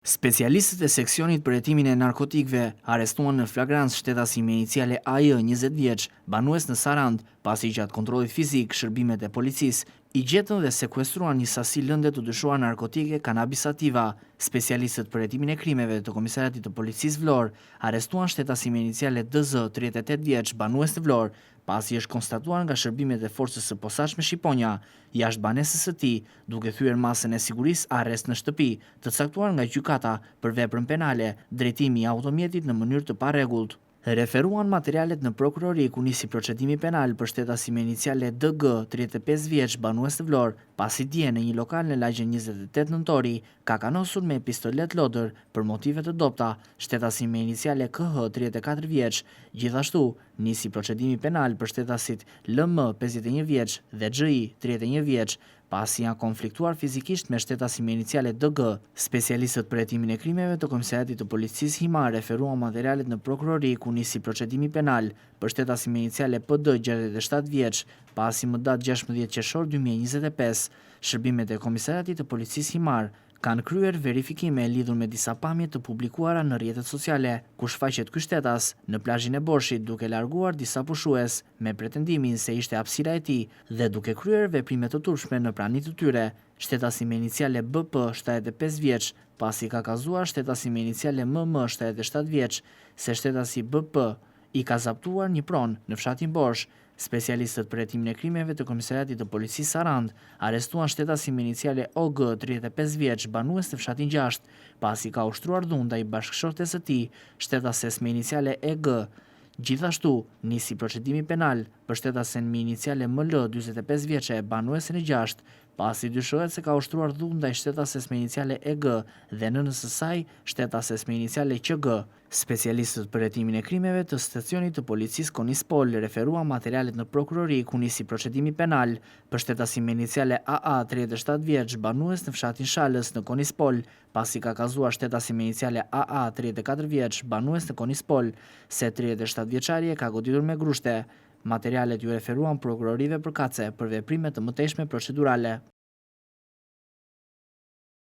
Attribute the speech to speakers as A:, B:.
A: Specialistët e seksionit për hetimin e narkotikëve arrestuan në flagrancë shtetasin me iniciale AJ 20 vjeç, banues në Sarand, pasi gjatë kontrollit fizik shërbimet e policisë i gjetën dhe sekuestruan një sasi lënde të dyshuar narkotike kanabis sativa. Specialistët për hetimin e krimeve të Komisariatit të Policisë Vlorë arrestuan shtetasin me iniciale DZ 38 vjeç, banues në Vlorë, pasi është konstatuar nga shërbimet e forcës së posaçme shqiponja, jashtë banesës së tij, duke thyer masën e sigurisë arrest në shtëpi, të caktuar nga gjykata për veprën penale, drejtimi i automjetit në mënyrë të parregullt. Referuan materialet në prokurori ku nisi procedimi penal për shtetasin me iniciale DG 35 vjeç, banues në Vlorë, pasi dje në një lokal në lagjen 28 nëntori ka kanosur me pistolet lodër për motive të dobta. Shtetasin me iniciale KH 34 vjeç, gjithashtu nisi procedimi penal për shtetasit LM 51 vjeç dhe XI 31 vjeç, pasi janë konfliktuar fizikisht me shtetasin me iniciale DG. Specialistët për hetimin e krimeve të Komisariatit të Policisë Himar referuan materialet në prokurori ku nisi procedimi penal për shtetasin me iniciale PD 67 vjeç, pasi më datë 16 qershor 2025, shërbimet e Komisariatit të Policisë Himar kanë kryer verifikime lidhur me disa pamje të publikuara në rrjetet sociale, ku shfaqet ky shtetas në plazhin e Borshit duke larguar disa pushues me pretendimin se ishte hapësira e tij dhe duke kryer veprime të turpshme në pranitë të tyre. Shtetasin me iniciale BP 75 vjeç, pasi ka kazuar shtetasin me iniciale MM 77 vjeç, se shtetasi BP i ka zaptuar një pronë në fshatin Borsh. Specialistët për hetimin e krimeve të Komisariatit të Policisë Sarand arrestuan shtetasin me iniciale OG 35 vjeç, banues në fshatin 6, pasi ka ushtruar dhunë ndaj bashkëshortes së tij, shtetases me iniciale EG. Gjithashtu, nisi procedimi penal për shtetasen me iniciale ML 45 vjeçe, banuesen e 6, pasi dyshohet se ka ushtruar dhunë ndaj shtetases me iniciale EG dhe nënës së saj, shtetases me iniciale QG. Specialistët për hetimin e krimeve të stacionit të policisë Konispol referuan materialet në prokurori ku nisi procedimi penal për shtetasin me iniciale AA 37 vjeç, banues në fshatin Shalës në Konispol, pasi ka kazuar shtetasin me iniciale AA 34 vjeç, banues në Konispol, se 37 vjeçari e ka goditur me grushte. Materialet ju referuan prokurorive përkatëse për veprime të mëtejshme procedurale.